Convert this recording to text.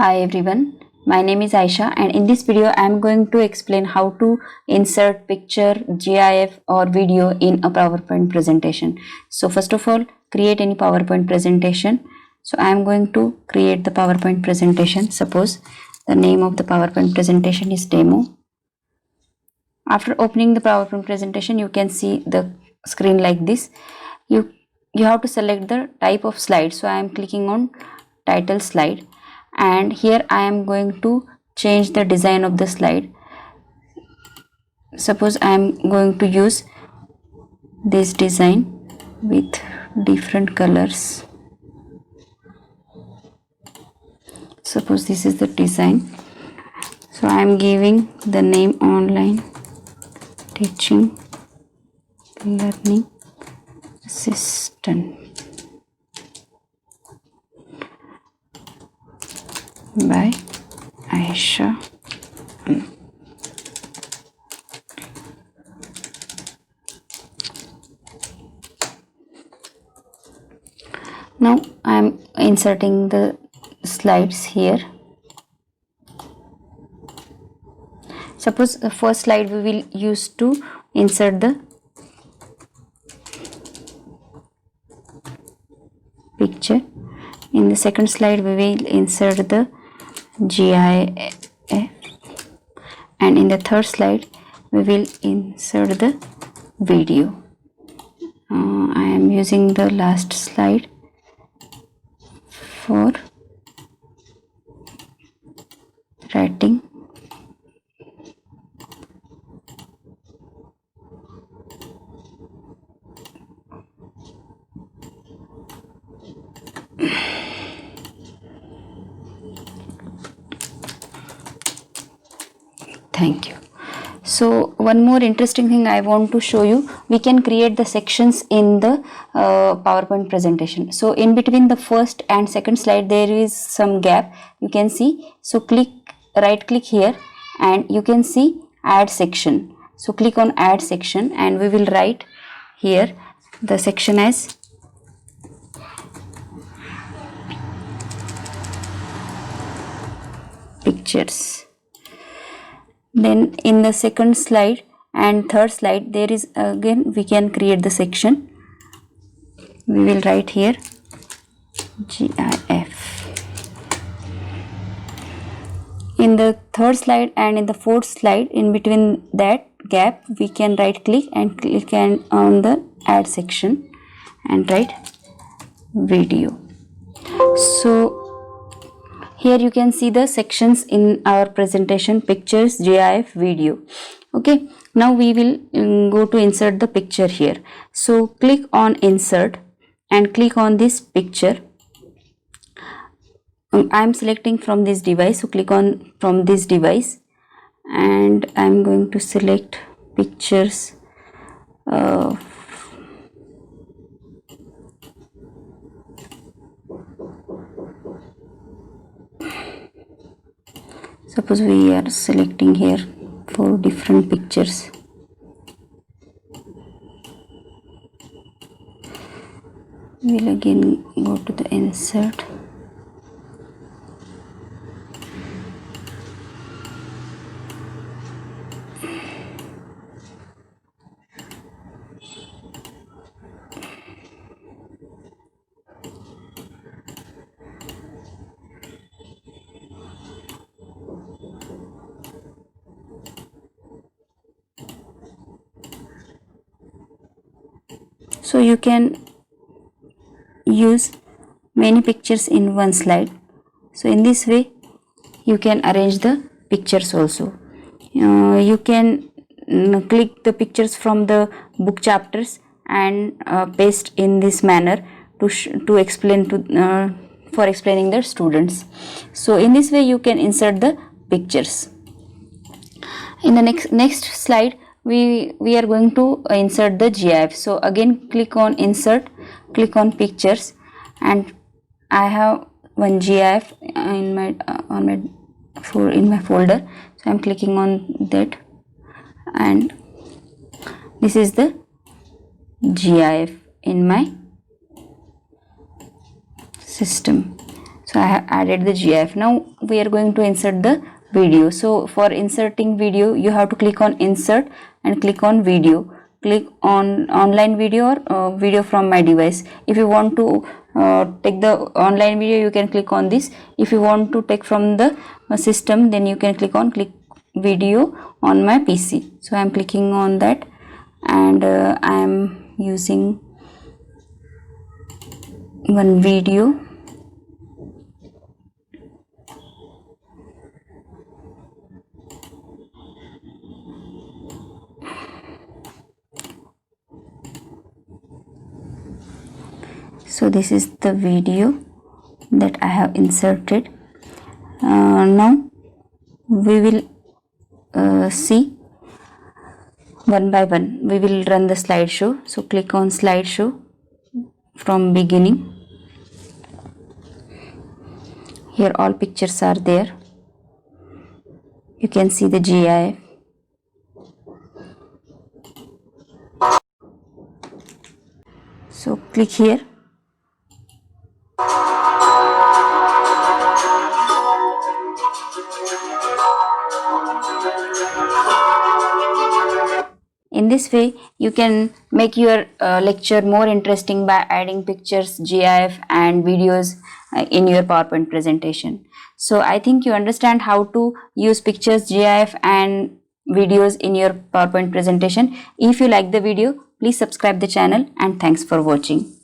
Hi everyone, my name is Ayesha and in this video I am going to explain how to insert picture, GIF or video in a PowerPoint presentation. So first of all, create any PowerPoint presentation. So I am going to create the PowerPoint presentation. Suppose the name of the PowerPoint presentation is demo. After opening the PowerPoint presentation, you can see the screen like this. You have to select the type of slide. So I am clicking on title slide. And here I am going to change the design of the slide. Suppose I am going to use this design with different colors. Suppose this is the design. So I am giving the name online teaching learning assistant by Ayesha. Now I am inserting the slides here. Suppose the first slide we will use to insert the picture. In the second slide we will insert the GIF, and in the third slide we will insert the video. I am using the last slide for writing. Thank you. So one more interesting thing I want to show you, we can create the sections in the PowerPoint presentation. So in between the first and second slide there is some gap, you can see. So right click here and you can see add section. So click on add section and we will write here the section as pictures. Then in the second slide and third slide there is again we can create the section. We will write here GIF. In the third slide and in the fourth slide, in between that gap we can right click and click on the add section and write video. So here you can see the sections in our presentation: pictures, GIF, video. Okay, now we will go to insert the picture here. So click on insert and click on this picture. I am selecting from this device, so click on from this device and I am going to select pictures. Suppose we are selecting here 4 different pictures. We will again go to the insert. So you can use many pictures in one slide. So in this way you can arrange the pictures also. You can click the pictures from the book chapters and paste in this manner to explain to for explaining the students. So in this way you can insert the pictures. In the next slide we are going to insert the GIF. So again click on insert, click on pictures, and I have one GIF in my folder. So I am clicking on that and this is the GIF in my system. So I have added the GIF. Now we are going to insert the video. So for inserting video, you have to click on insert and click on video. Click on online video or video from my device. If you want to take the online video, you can click on this. If you want to take from the system, then you can click video on my PC. So I am clicking on that, and I am using one video. So this is the video that I have inserted. Now we will see one by one. We will run the slideshow. So click on slideshow from beginning. Here all pictures are there. You can see the GIF. So click here. In this way, you can make your lecture more interesting by adding pictures, GIF and videos in your PowerPoint presentation. So I think you understand how to use pictures, GIF and videos in your PowerPoint presentation. If you like the video, please subscribe the channel, and thanks for watching.